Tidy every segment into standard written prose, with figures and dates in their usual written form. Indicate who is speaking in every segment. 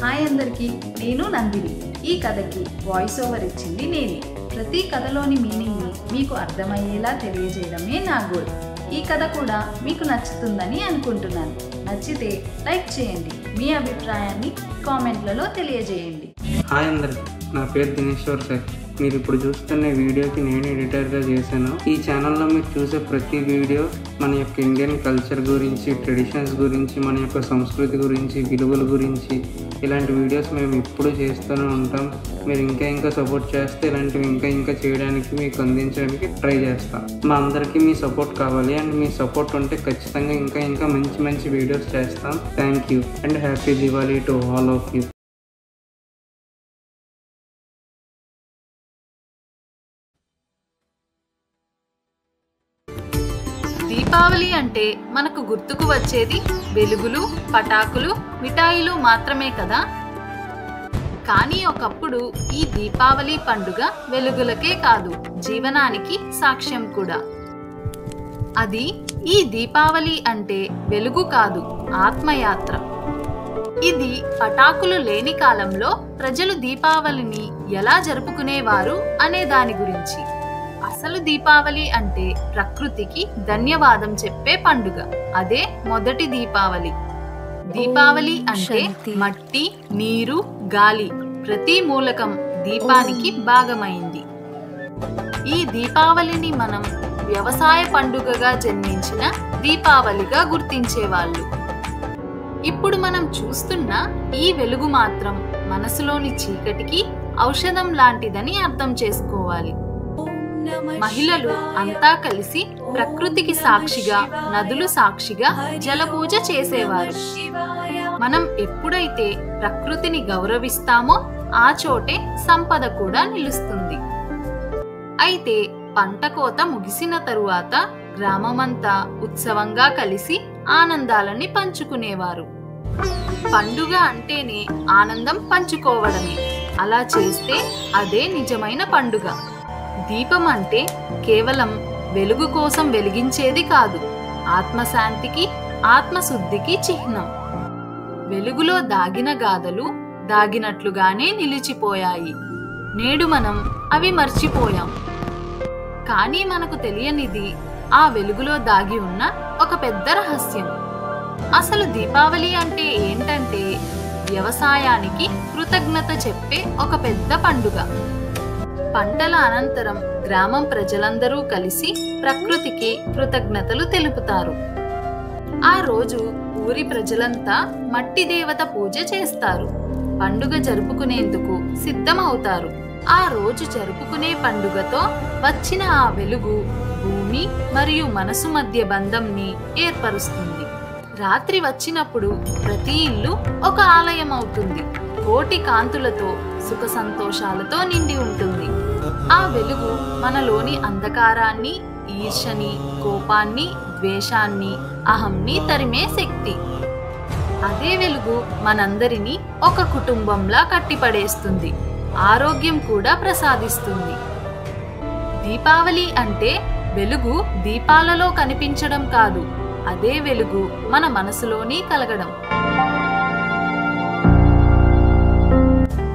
Speaker 1: Hi అందరికీ, నేను నందిని. ఈ కథకి వాయిస్ ఓవర్ ఇచ్చింది నేనే. ప్రతి కథలోని మీనింగ్ని మీకు అర్థమయ్యేలా తెలియజేయడమే నా గోల్. ఈ కథ కూడా మీకు నచ్చుతుందని అనుకుంటున్నాను. నచ్చితే లైక్ చేయండి, మీ అభిప్రాయాన్ని కామెంట్లలో తెలియజేయండి.
Speaker 2: హాయ్ అందరికీ, నా పేరు దినేశ్వర్ సార్. మీరు ఇప్పుడు చూస్తున్న వీడియోకి నేను ఎడిటర్గా చేశాను. ఈ ఛానల్లో మీరు చూసే ప్రతి వీడియో మన యొక్క ఇండియన్ కల్చర్ గురించి, ట్రెడిషన్స్ గురించి, మన యొక్క సంస్కృతి గురించి, విలువల గురించి ఇలాంటి వీడియోస్ మేము ఎప్పుడు చేస్తూనే ఉంటాం. మీరు ఇంకా సపోర్ట్ చేస్తే ఇలాంటివి ఇంకా చేయడానికి, మీకు అందించడానికి ట్రై చేస్తాం. మా అందరికీ మీ సపోర్ట్ కావాలి. అండ్ మీ సపోర్ట్ ఉంటే ఖచ్చితంగా ఇంకా మంచి వీడియోస్ చేస్తాం. Thank you and happy Diwali to all of you.
Speaker 1: Deepavali అంటే మనకు గుర్తుకు వచ్చేది వెలుగులు, పటాకులు, మిఠాయిలు మాత్రమే కదా. కానీ ఒకప్పుడు ఈ దీపావళి పండుగ వెలుగులకే కాదు, జీవనానికి సాక్ష్యం కూడా. అది ఈ దీపావళి అంటే వెలుగు కాదు, ఆత్మయాత్ర. ఇది పటాకులు లేని కాలంలో ప్రజలు దీపావళిని ఎలా జరుపుకునేవారు అనే దాని గురించి. అసలు దీపావళి అంటే ప్రకృతికి ధన్యవాదం చెప్పే పండుగ. అదే మొదటి దీపావళి. దీపావళి అంటే మట్టి, నీరు, గాలి ప్రతి మూలకం దీపానికి భాగమైంది. ఈ దీపావళిని మనం వ్యవసాయ పండుగగా జన్మించిన దీపావళిగా గుర్తించేవాళ్ళు. ఇప్పుడు మనం చూస్తున్న ఈ వెలుగు మాత్రం మనసులోని చీకటికి ఔషధం లాంటిదని అర్థం చేసుకోవాలి. మహిళలు అంతా కలిసి ప్రకృతికి సాక్షిగా, నదులు సాక్షిగా జలపూజ చేసేవారు. మనం ఎప్పుడైతే ప్రకృతిని గౌరవిస్తామో ఆ చోటే సంపద కూడా నిలుస్తుంది. అయితే పంట కోత ముగిసిన తరువాత గ్రామమంతా ఉత్సవంగా కలిసి ఆనందాలని పంచుకునేవారు. పండుగ అంటేనే ఆనందం పంచుకోవడమే. అలా చేస్తే అదే నిజమైన పండుగ. దీపం అంటే కేవలం వెలుగు కోసం వెలిగించేది కాదు, ఆత్మశాంతికి, ఆత్మశుద్ధికి చిహ్నం. వెలుగులో దాగిన గాథలు దాగినట్లుగానే నిలిచిపోయాయి. నేడు మనం అవి మర్చిపోయాం. కానీ మనకు తెలియనిది ఆ వెలుగులో దాగి ఉన్న ఒక పెద్ద రహస్యం. అసలు దీపావళి అంటే ఏంటంటే వ్యవసాయానికి కృతజ్ఞత చెప్పే ఒక పెద్ద పండుగ. పంటల అనంతరం గ్రామం ప్రజలందరూ కలిసి ప్రకృతికి కృతజ్ఞతలు తెలుపుతారు. ఆ రోజు ఊరి ప్రజలంతా మట్టి దేవత పూజ చేస్తారు. పండుగ జరుపుకునేందుకు సిద్ధమవుతారు. ఆ రోజు జరుపుకునే పండుగతో వచ్చిన ఆ వెలుగు భూమి మరియు మనసు మధ్య బంధంని ఏర్పరుస్తుంది. రాత్రి వచ్చినప్పుడు ప్రతి ఇల్లు ఒక ఆలయం అవుతుంది. కోటి కాంతులతో, సుఖ సంతోషాలతో నిండి ఉంటుంది. ఆ వెలుగు మనలోని అంధకారాన్ని, ఈర్ష్యని, కోపాన్ని, ద్వేషాన్ని, అహంని తరిమే శక్తి. అదే వెలుగు మనందరినీ ఒక కుటుంబంలా కట్టిపడేస్తుంది. ఆరోగ్యం కూడా ప్రసాదిస్తుంది. దీపావళి అంటే వెలుగు దీపాలలో కనిపించడం కాదు, అదే వెలుగు మన మనసులోని కలగడం.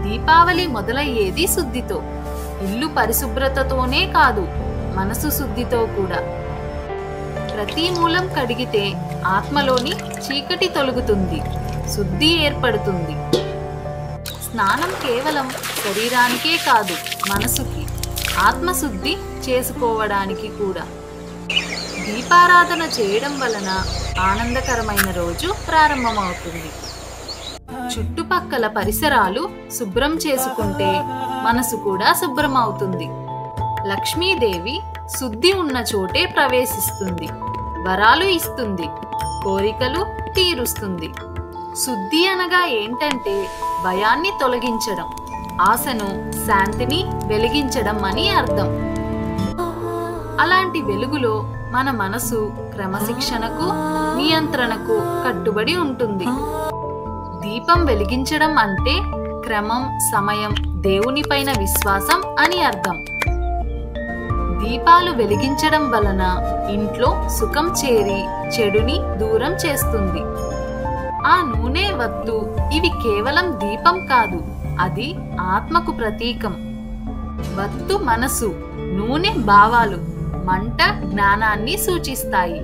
Speaker 1: దీపావళి మొదలయ్యేది శుద్ధితో. ఇల్లు పరిశుభ్రతతోనే కాదు, మనసు శుద్ధితో కూడా. ప్రతి మూలం కడిగితే ఆత్మలోని చీకటి తొలగుతుంది, శుద్ధి ఏర్పడుతుంది. స్నానం కేవలం శరీరానికే కాదు, మనసుకి, ఆత్మశుద్ధి చేసుకోవడానికి కూడా. దీపారాధన చేయడం వలన ఆనందకరమైన రోజు ప్రారంభమవుతుంది. చుట్టుపక్కల పరిసరాలు శుభ్రం చేసుకుంటే మనసు కూడా శుభ్రం అవుతుంది. లక్ష్మీదేవి శుద్ధి ఉన్న చోటే ప్రవేశిస్తుంది, వరాలు ఇస్తుంది, కోరికలు తీరుస్తుంది. శుద్ధి అనగా ఏంటంటే భయాన్ని తొలగించడం, ఆశను, శాంతిని వెలిగించడం అని అర్థం. అలాంటి వెలుగులో మన మనసు క్రమశిక్షణకు, నియంత్రణకు కట్టుబడి ఉంటుంది. దీపం వెలిగించడం అంటే క్రమం, సమయం, దేవునిపైన విశ్వాసం అని అర్థం. దీపాలు వెలిగించడం వలన ఇంట్లో సుఖం చేరి చెడుని దూరం చేస్తుంది. ఆ నూనె వత్తు ఇవి కేవలం దీపం కాదు, అది ఆత్మకు ప్రతీకం. వత్తు మనసు, నూనె భావాలు, మంట జ్ఞానాన్ని సూచిస్తాయి.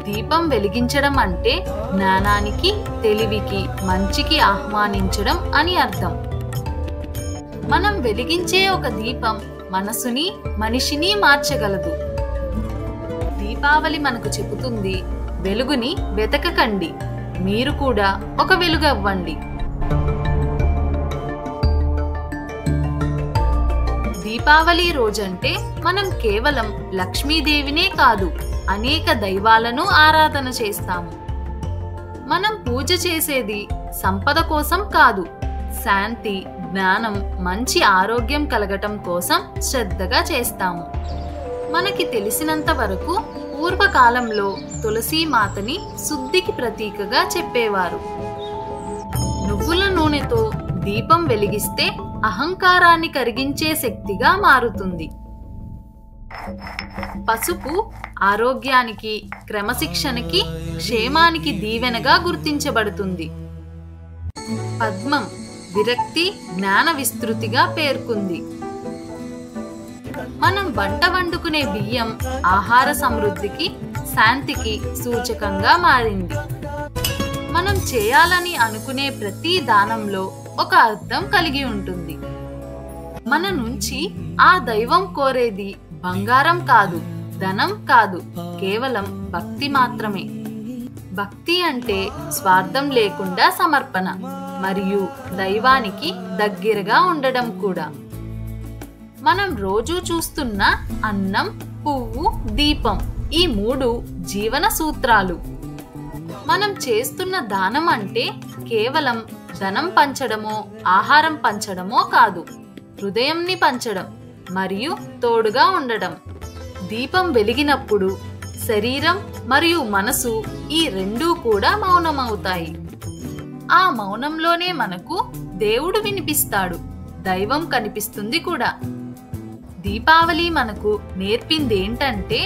Speaker 1: దీపం వెలిగించడం అంటే జ్ఞానానికి, తెలివికి, మంచికి ఆహ్వానించడం అని అర్థం. మనం వెలిగించే ఒక దీపం మనసుని, మనిషిని మార్చగలదు. దీపావళి మనకు చెబుతుంది, వెలుగుని వెతకకండి, మీరు కూడా ఒక వెలుగు అవ్వండి. దీపావళి రోజంటే మనం కేవలం లక్ష్మీదేవినే కాదు, అనేక దైవాలను ఆరాధన చేస్తాము. మనం పూజ చేసేది సంపద కోసం కాదు, శాంతి, జ్ఞానం, మంచి ఆరోగ్యం కలగటం కోసం శ్రద్ధగా చేస్తాము. మనకి తెలిసినంత వరకు పూర్వకాలంలో తులసి మాతని శుద్ధికి ప్రతీకగా చెప్పేవారు. నువ్వుల నూనెతో దీపం వెలిగిస్తే అహంకారాన్ని కరిగించే శక్తిగా మారుతుంది. పసుపు ఆరోగ్యానికి, క్రమశిక్షణకి, క్షేమానికి దీవెనగా గుర్తించబడుతుంది. పద్మం విరక్తి, జ్ఞాన విస్తృతిగా పేర్కొంది. మనం వంట వండుకునే బియ్యం ఆహార సమృద్ధికి, శాంతికి సూచకంగా మారింది. మనం చేయాలని అనుకునే ప్రతి దానంలో ఒక అర్థం కలిగి ఉంటుంది. మన నుంచి ఆ దైవం కోరేది బంగారం కాదు, ధనం కాదు, కేవలం భక్తి మాత్రమే. భక్తి అంటే స్వార్థం లేకుండా సమర్పణ మరియు దైవానికి దగ్గరగా ఉండడం కూడా. మనం రోజు చూస్తున్న అన్నం, పువ్వు, దీపం, ఈ 3 జీవన సూత్రాలు. మనం చేస్తున్న దానం అంటే కేవలం ధనం పంచడమో, ఆహారం పంచడమో కాదు, హృదయంని పంచడం మరియు తోడుగా ఉండడం. దీపం వెలిగినప్పుడు శరీరం మరియు మనసు ఈ 2 కూడా మౌనమవుతాయి. ఆ మౌనంలోనే మనకు దేవుడు వినిపిస్తాడు, దైవం కనిపిస్తుంది కూడా. దీపావళి మనకు నేర్పిందేంటంటే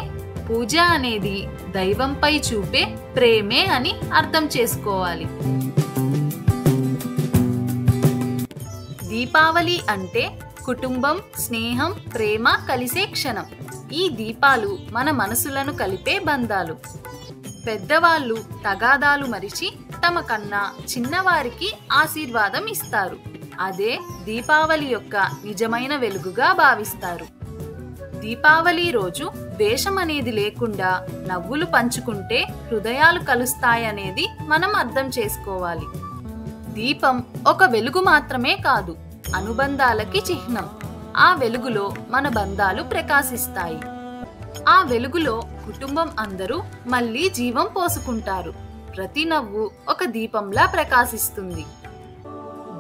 Speaker 1: పూజ అనేది దైవంపై చూపే ప్రేమే అని అర్థం చేసుకోవాలి. దీపావళి అంటే కుటుంబం, స్నేహం, ప్రేమ కలిసే క్షణం. ఈ దీపాలు మన మనసులను కలిపే బంధాలు. పెద్దవాళ్ళు తగాదాలు మరిచి తమ కన్నా చిన్నవారికి ఆశీర్వాదం ఇస్తారు. అదే దీపావళి యొక్క నిజమైన వెలుగుగా భావిస్తారు. దీపావళి రోజు ద్వేషం అనేది లేకుండా నవ్వులు పంచుకుంటే హృదయాలు కలుస్తాయనేది మనం అర్థం చేసుకోవాలి. దీపం ఒక వెలుగు మాత్రమే కాదు, అనుబంధాలకి చిహ్నం. ఆ వెలుగులో మన బంధాలు ప్రకాశిస్తాయి. ఆ వెలుగులో కుటుంబం అందరూ మళ్ళీ జీవం పోసుకుంటారు. ప్రతి నవ్వు ఒక దీపంలా ప్రకాశిస్తుంది.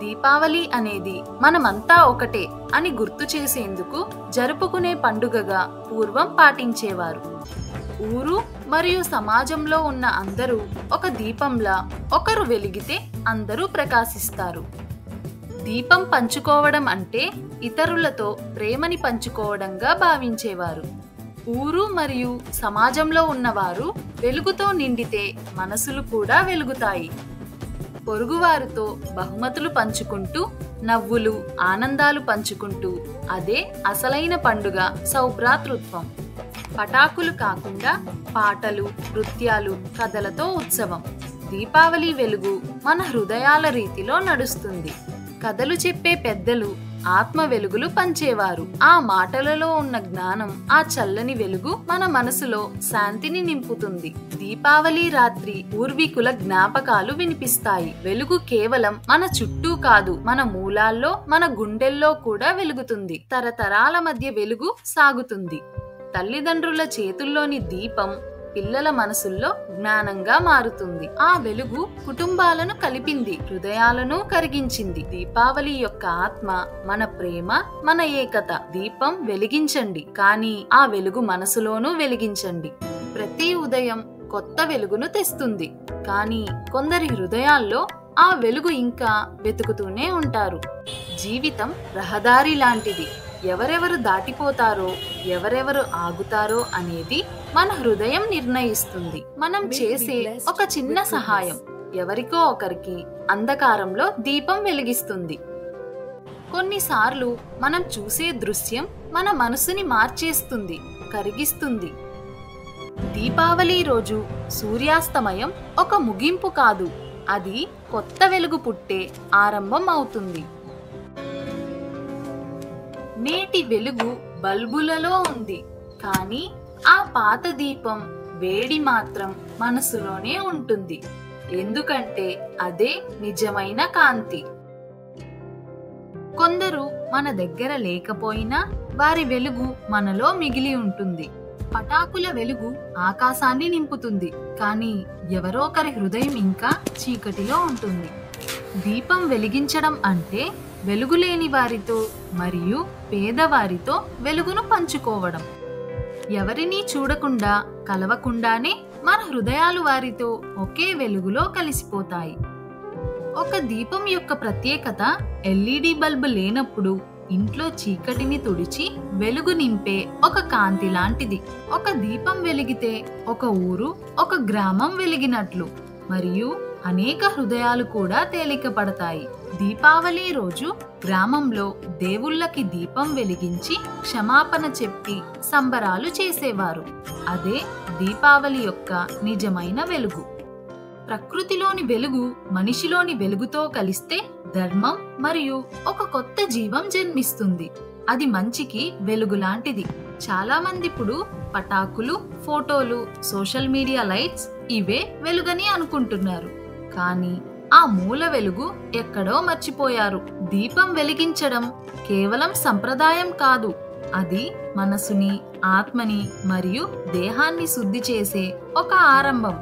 Speaker 1: దీపావళి అనేది మనమంతా ఒకటే అని గుర్తు చేసేందుకు జరుపుకునే పండుగగా పూర్వం పాటించేవారు. ఊరు మరియు సమాజంలో ఉన్న అందరూ ఒక దీపంలా ఒకరు వెలిగితే అందరూ ప్రకాశిస్తారు. దీపం పంచుకోవడం అంటే ఇతరులతో ప్రేమని పంచుకోవడంగా భావించేవారు. ఊరు మరియు సమాజంలో ఉన్నవారు వెలుగుతో నిండితే మనసులు కూడా వెలుగుతాయి. పొరుగువారితో బహుమతులు పంచుకుంటూ, నవ్వులు, ఆనందాలు పంచుకుంటూ, అదే అసలైన పండుగ సౌభ్రాతృత్వం. పటాకులు కాకుండా పాటలు, నృత్యాలు, కథలతో ఉత్సవం. దీపావళి వెలుగు మన హృదయాల రీతిలో నడుస్తుంది. కథలు చెప్పే పెద్దలు ఆత్మ వెలుగులు పంచేవారు. ఆ మాటలలో ఉన్న జ్ఞానం, ఆ చల్లని వెలుగు మన మనసులో శాంతిని నింపుతుంది. దీపావళి రాత్రి పూర్వీకుల జ్ఞాపకాలు వినిపిస్తాయి. వెలుగు కేవలం మన చుట్టూ కాదు, మన మూలాల్లో, మన గుండెల్లో కూడా వెలుగుతుంది. తరతరాల మధ్య వెలుగు సాగుతుంది. తల్లిదండ్రుల చేతుల్లోని దీపం పిల్లల మనసుల్లో జ్ఞానంగా మారుతుంది. ఆ వెలుగు కుటుంబాలను కలిపింది, హృదయాలను కరిగించింది. దీపావళి యొక్క ఆత్మ మన ప్రేమ, మన ఏకత. దీపం వెలిగించండి, కానీ ఆ వెలుగు మనసులోనూ వెలిగించండి. ప్రతి ఉదయం కొత్త వెలుగును తెస్తుంది, కానీ కొందరి హృదయాల్లో ఆ వెలుగు ఇంకా వెతుకుతూనే ఉంటారు. జీవితం రహదారి లాంటిది. ఎవరెవరు దాటిపోతారో ఎవరెవరు ఆగుతారో అనేది మన హృదయం నిర్ణయిస్తుంది. మనం చేసే ఒక చిన్న సహాయం ఎవరికో ఒకరికి అంధకారంలో దీపం వెలిగిస్తుంది. కొన్నిసార్లు మనం చూసే దృశ్యం మన మనసుని మార్చేస్తుంది, కరిగిస్తుంది. దీపావళి రోజు సూర్యాస్తమయం ఒక ముగింపు కాదు, అది కొత్త వెలుగు పుట్టే ఆరంభం అవుతుంది. నేటి వెలుగు బల్బులలో ఉంది, కానీ ఆ పాత దీపం వేడి మాత్రం మనసులోనే ఉంటుంది. ఎందుకంటే అదే నిజమైన కాంతి. కొందరు మన దగ్గర లేకపోయినా వారి వెలుగు మనలో మిగిలి ఉంటుంది. పటాకుల వెలుగు ఆకాశాన్ని నింపుతుంది, కానీ ఎవరో ఒకరి హృదయం ఇంకా చీకటిలో ఉంటుంది. దీపం వెలిగించడం అంటే వెలుగులేని వారితో మరియు పేదవారితో వెలుగును పంచుకోవడం. ఎవరినీ చూడకుండా కలవకుండానే మన హృదయాలు వారితో ఒకే వెలుగులో కలిసిపోతాయి. ఒక దీపం యొక్క ప్రత్యేకత LED బల్బు లేనప్పుడు ఇంట్లో చీకటిని తుడిచి వెలుగు నింపే ఒక కాంతి లాంటిది. ఒక దీపం వెలిగితే ఒక ఊరు, ఒక గ్రామం వెలిగినట్లు మరియు అనేక హృదయాలు కూడా తేలికపడతాయి. దీపావళి రోజు గ్రామంలో దేవుళ్ళకి దీపం వెలిగించి క్షమాపణ చెప్పి సంబరాలు చేసేవారు. అదే దీపావళి యొక్క నిజమైన వెలుగు. ప్రకృతిలోని వెలుగు మనిషిలోని వెలుగుతో కలిస్తే ధర్మం మరియు ఒక కొత్త జీవం జన్మిస్తుంది. అది మంచికి వెలుగు లాంటిది. చాలా మంది ఇప్పుడు పటాకులు, ఫోటోలు, సోషల్ మీడియా లైట్స్ ఇవే వెలుగని అనుకుంటున్నారు. కానీ ఆ మూల వెలుగు ఎక్కడో మర్చిపోయారు. దీపం వెలిగించడం కేవలం సంప్రదాయం కాదు, అది మనసుని, ఆత్మని మరియు దేహాన్ని శుద్ధి చేసే ఒక ఆరంభం.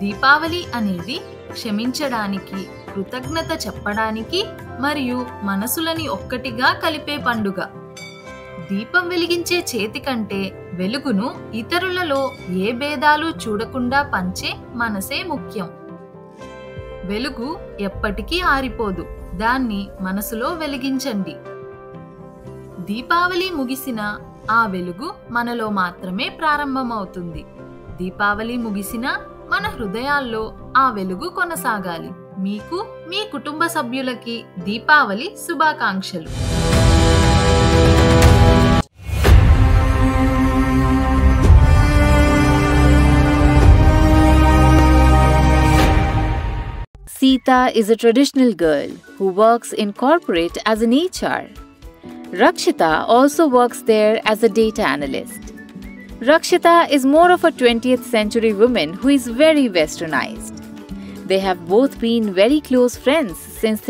Speaker 1: దీపావళి అనేది క్షమించడానికి, కృతజ్ఞత చెప్పడానికి మరియు మనసులని ఒక్కటిగా కలిపే పండుగ. దీపం వెలిగించే చేతి కంటే వెలుగును ఇతరులలో ఏ భేదాలు చూడకుండా పంచే మనసే ముఖ్యం. వెలుగు ఎప్పటికీ ఆరిపోదు, దాన్ని మనసులో వెలిగించండి. దీపావళి ముగిసిన ఆ వెలుగు మనలో మాత్రమే ప్రారంభమవుతుంది. దీపావళి ముగిసిన మన హృదయాల్లో ఆ వెలుగు కొనసాగాలి. మీకు, మీ కుటుంబ సభ్యులకి దీపావళి శుభాకాంక్షలు.
Speaker 3: Sita is a traditional girl who works in corporate as an HR. Rakshita also works there as a data analyst. Rakshita is more of a 20th century woman who is very westernized. They have both been very close friends since